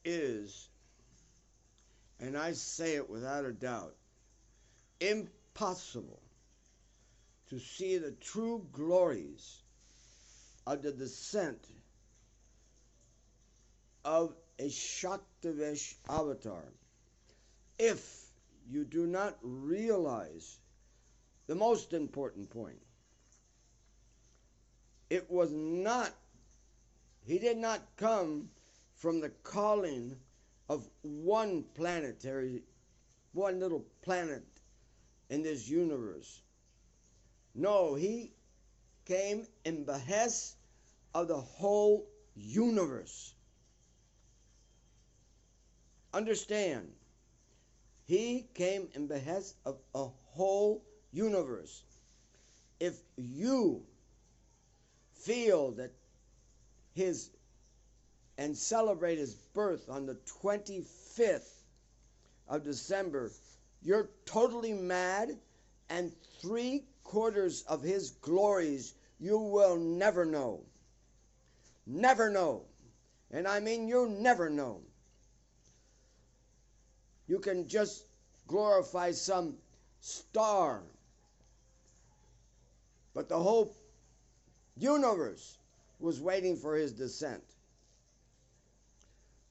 is, and I say it without a doubt, impossible to see the true glories of the descent of a Shaktivish avatar if you do not realize the most important point. It was not, he did not come from the calling of one little planet in this universe. No, he came in behest of the whole universe. Understand, he came in behest of a whole universe. If you feel that his and celebrate his birth on the 25th of December, you're totally mad, and 3/4 of his glories you will never know. Never know. And I mean you'll never know. You can just glorify some star, but the whole universe was waiting for his descent.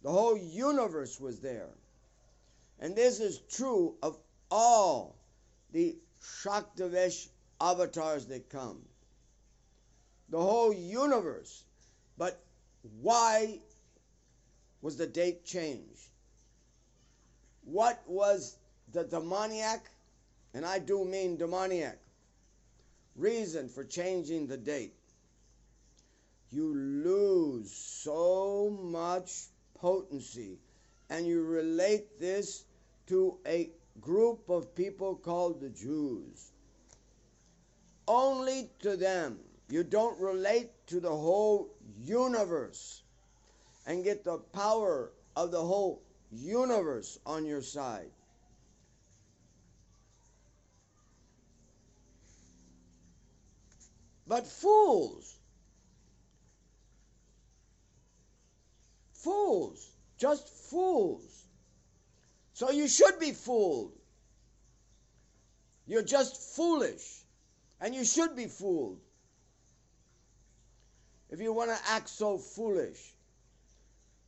The whole universe was there. And this is true of all the Shaktivish avatars that come. The whole universe. But why was the date changed? What was the demoniac, and I do mean demoniac, reason for changing the date? You lose so much potency, and you relate this to a group of people called the Jews. Only to them. You don't relate to the whole universe and get the power of the whole universe on your side. But fools, just fools. So you should be fooled. You're just foolish, and you should be fooled. If you want to act so foolish,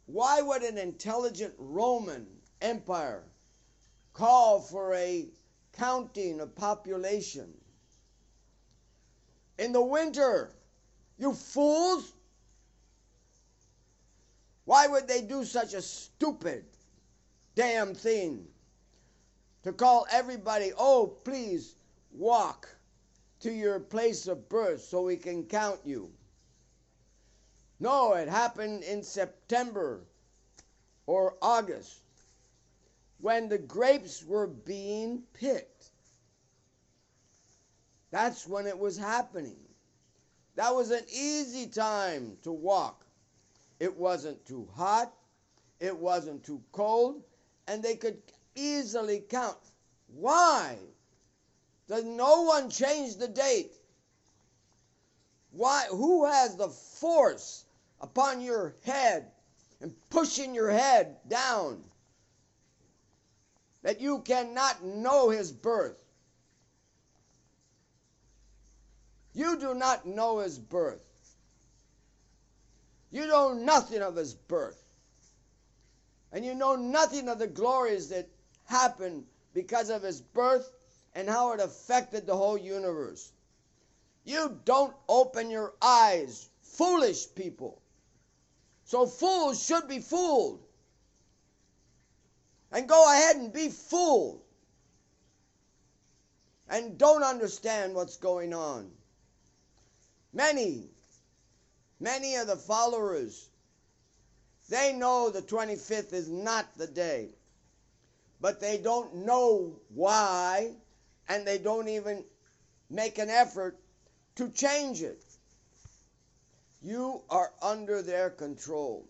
why would an intelligent Roman Empire call for a counting of population in the winter? You fools! Why would they do such a stupid damn thing to call everybody, oh, please walk to your place of birth so we can count you? No, it happened in September or August when the grapes were being picked. That's when it was happening. That was an easy time to walk. It wasn't too hot, it wasn't too cold, and they could easily count. Why does no one change the date? Why? Who has the force upon your head and pushing your head down that you cannot know his birth? You do not know his birth. You know nothing of his birth. And you know nothing of the glories that happened because of his birth and how it affected the whole universe. You don't open your eyes, foolish people. So fools should be fooled. And go ahead and be fooled. And don't understand what's going on. Many of the followers, they know the 25th is not the day. But they don't know why, and they don't even make an effort to change it. You are under their control.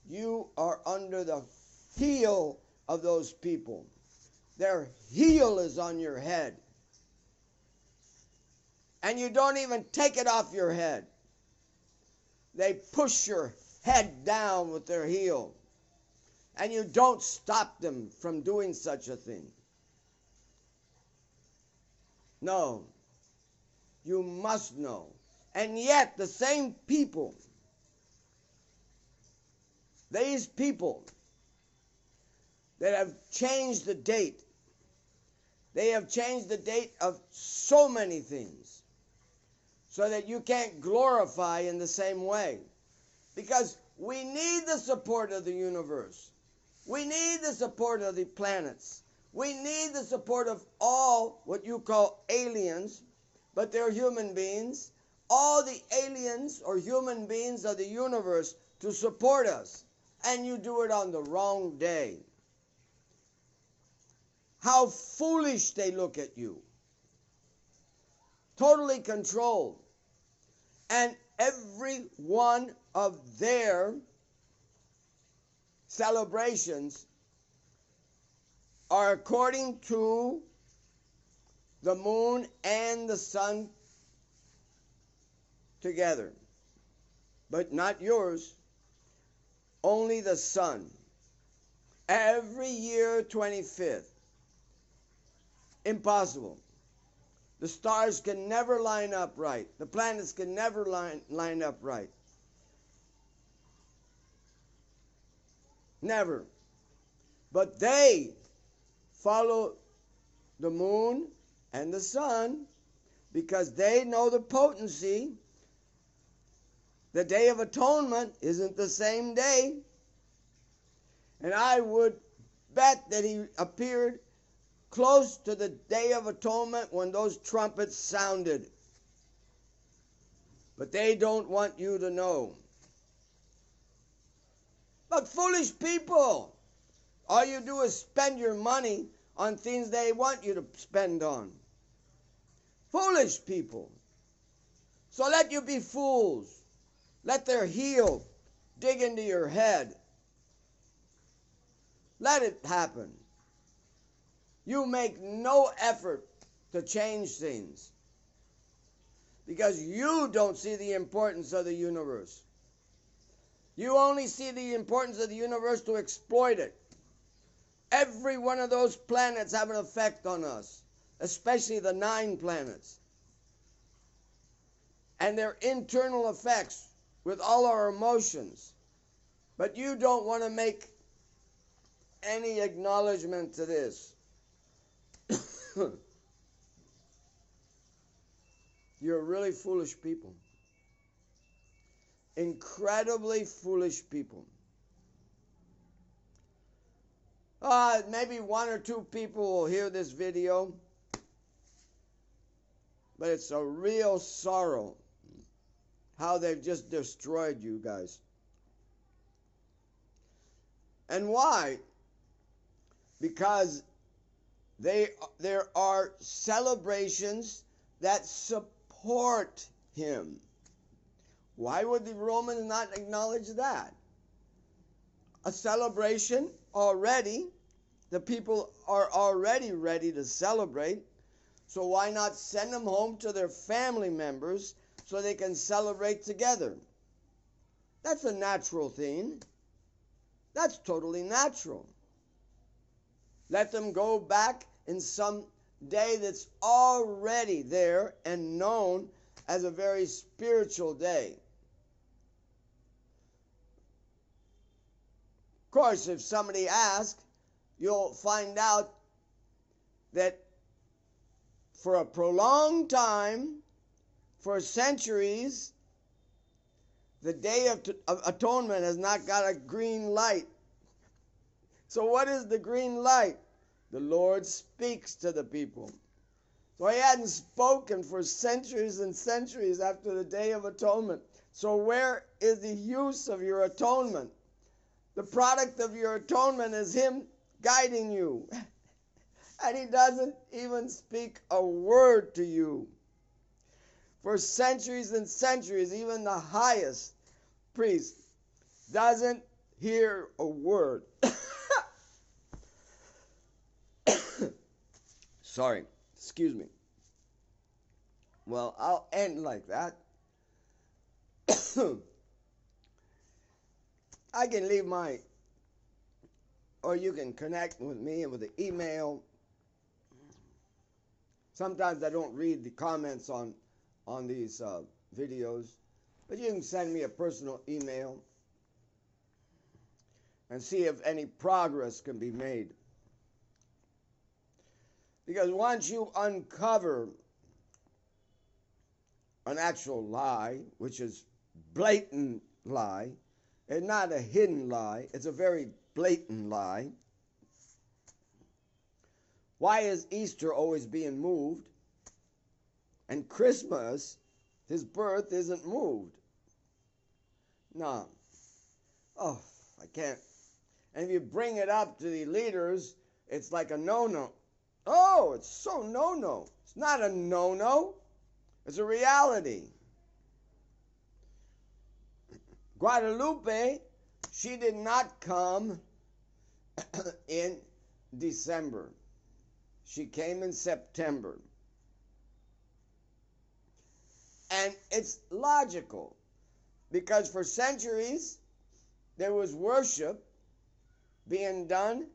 You are under the heel of those people. Their heel is on your head. And you don't even take it off your head. They push your head down with their heel. and you don't stop them from doing such a thing. No, you must know. And yet the same people, these people that have changed the date, they have changed the date of so many things so that you can't glorify in the same way. Because we need the support of the universe. We need the support of the planets. We need the support of all what you call aliens, but they're human beings. All the aliens or human beings of the universe to support us. And you do it on the wrong day. How foolish they look at you. Totally controlled. And every one of their celebrations are according to the moon and the sun together. But not yours. Only the sun. Every year 25th. Impossible. The stars can never line up right. The planets can never line up right. Never. But they follow the moon and the sun because they know the potency. The Day of Atonement isn't the same day. And I would bet that he appeared close to the Day of Atonement when those trumpets sounded. But they don't want you to know. But foolish people, all you do is spend your money on things they want you to spend on. Foolish people. So let you be fools. Let their heel dig into your head. Let it happen. You make no effort to change things because you don't see the importance of the universe. You only see the importance of the universe to exploit it. Every one of those planets have an effect on us, especially the 9 planets. And their internal effects with all our emotions. But you don't want to make any acknowledgement to this. You're really foolish people. Incredibly foolish people. Maybe 1 or 2 people will hear this video, but it's a real sorrow how they've just destroyed you guys. And why? Because there are celebrations that support him. Why would the Romans not acknowledge that? A celebration already, the people are already ready to celebrate, so why not send them home to their family members so they can celebrate together? That's a natural thing. That's totally natural. Let them go back in some day that's already there and known as a very spiritual day. Of course, if somebody asks, you'll find out that for a prolonged time, for centuries, the Day of Atonement has not got a green light. So what is the green light? The Lord speaks to the people. So he hadn't spoken for centuries and centuries after the Day of Atonement. So where is the use of your atonement? The product of your atonement is him guiding you. And he doesn't even speak a word to you. For centuries and centuries, even the highest priest doesn't hear a word. Sorry, excuse me. Well, I'll end like that. I can leave my or you can connect with me with an email. Sometimes I don't read the comments on these videos, but you can send me a personal email and see if any progress can be made. Because once you uncover an actual lie, which is blatant lie, it's not a hidden lie, it's a very blatant lie. Why is Easter always being moved? And Christmas, his birth, isn't moved. No. Oh, I can't. And if you bring it up to the leaders, it's like a no-no. Oh, it's so no-no. It's not a no-no. It's a reality. Guadalupe, she did not come in December. She came in September. And it's logical because for centuries there was worship being done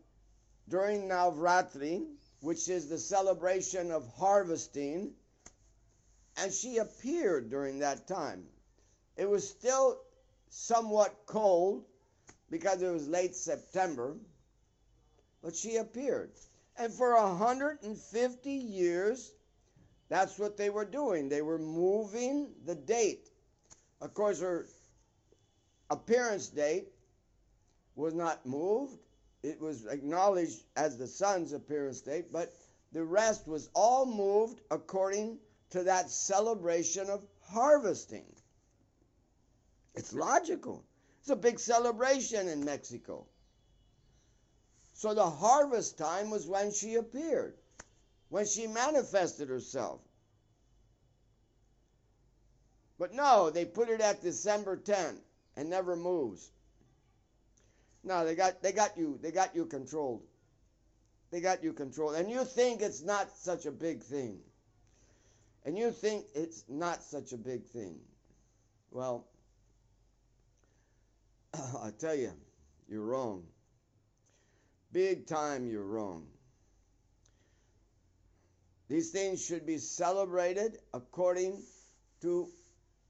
during Navratri, which is the celebration of harvesting, and she appeared during that time. It was still somewhat cold because it was late September, but she appeared. And for 150 years, that's what they were doing. They were moving the date. Of course, her appearance date was not moved. It was acknowledged as the sun's appearance date, but the rest was all moved according to that celebration of harvesting. It's logical. It's a big celebration in Mexico. So the harvest time was when she appeared, when she manifested herself. But no, they put it at December 10 and never moves. No, they got you controlled. They got you controlled. And you think it's not such a big thing. And you think it's not such a big thing. Well, I tell you, you're wrong. Big time you're wrong. These things should be celebrated according to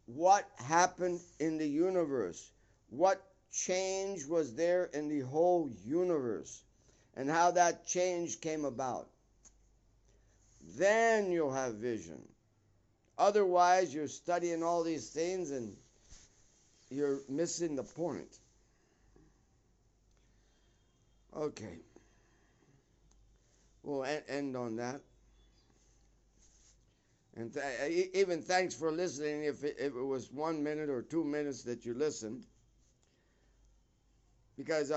what happened in the universe, what change was there in the whole universe, and how that change came about. Then you'll have vision. Otherwise, you're studying all these things and you're missing the point. Okay. We'll end on that. And even thanks for listening if it was 1 minute or 2 minutes that you listened. Because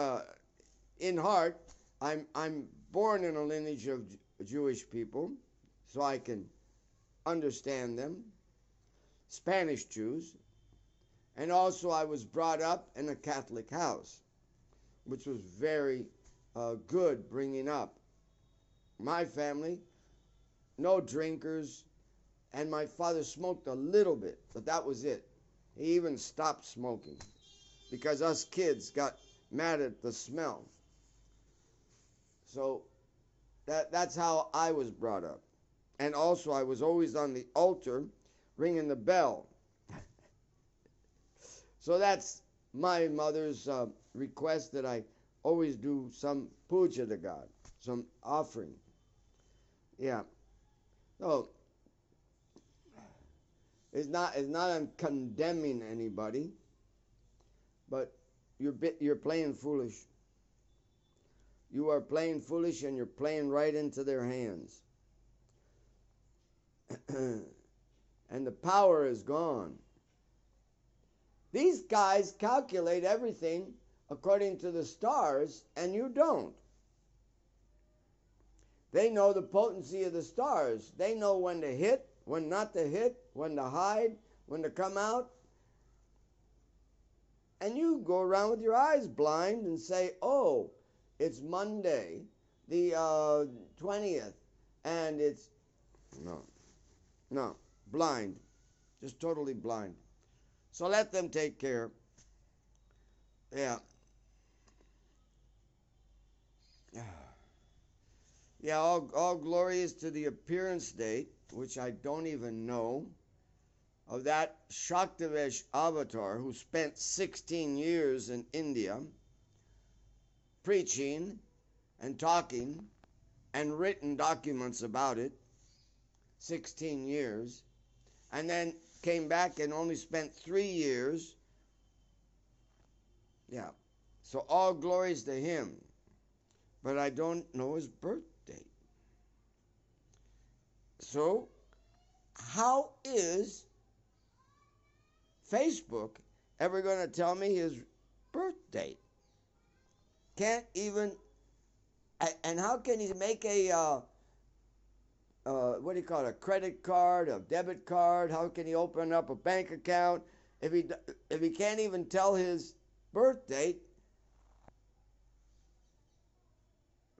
in heart, I'm born in a lineage of Jewish people, so I can understand them. Spanish Jews. And also I was brought up in a Catholic house, which was very good bringing up. My family, no drinkers, and my father smoked a little bit, but that was it. He even stopped smoking because us kids got mad at the smell. So that's how I was brought up. And also I was always on the altar ringing the bell. So that's my mother's request, that I always do some puja to God, some offering. Yeah. So it's not I'm condemning anybody, but you're playing foolish. You are playing foolish, and you're playing right into their hands. And the power is gone. These guys calculate everything according to the stars, and you don't. They know the potency of the stars. They know when to hit, when not to hit, when to hide, when to come out. And you go around with your eyes blind and say, oh, it's Monday, the 20th, and it's... No, blind. Just totally blind. So let them take care. Yeah. Yeah, all glory is to the appearance date, which I don't even know, of that Shaktavesh avatar who spent 16 years in India preaching and talking and written documents about it, 16 years, and then came back and only spent 3 years. Yeah. So all glories to him. But I don't know his birth date. So how is Facebook ever going to tell me his birth date? Can't even. And how can he make a what do you call it? A credit card, a debit card? How can he open up a bank account if he can't even tell his birth date?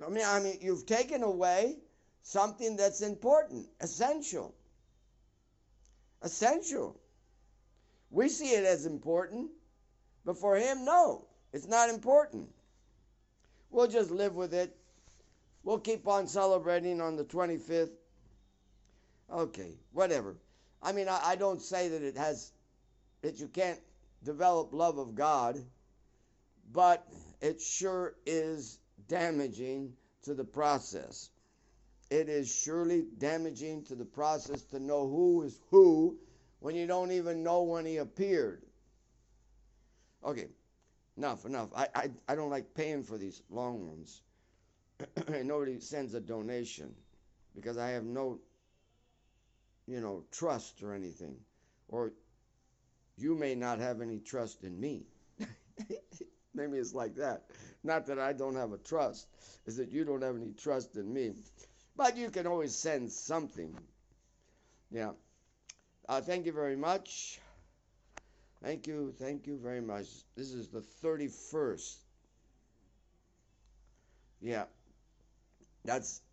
I mean, you've taken away something that's important, essential. Essential. We see it as important, but for him, no, it's not important. We'll just live with it. We'll keep on celebrating on the 25th. Okay, whatever. I mean, I don't say that you can't develop love of God, but it sure is damaging to the process. It is surely damaging to the process to know who is who when you don't even know when he appeared. Okay, enough. I don't like paying for these long ones. Nobody sends a donation because I have no, trust or anything. Or you may not have any trust in me. Maybe it's like that. Not that I don't have a trust. It's that you don't have any trust in me. But you can always send something. Yeah. Thank you very much. Thank you very much. This is the 31st. Yeah.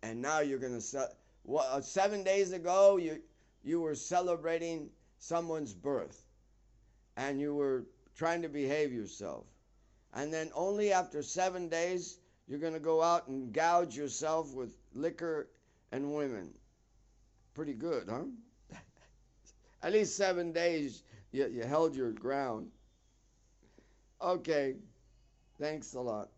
And now you're going to 7 days ago you were celebrating someone's birth and you were trying to behave yourself. And then only after 7 days you're going to go out and gouge yourself with liquor and women. Pretty good, huh? At least 7 days you held your ground. Okay. Thanks a lot.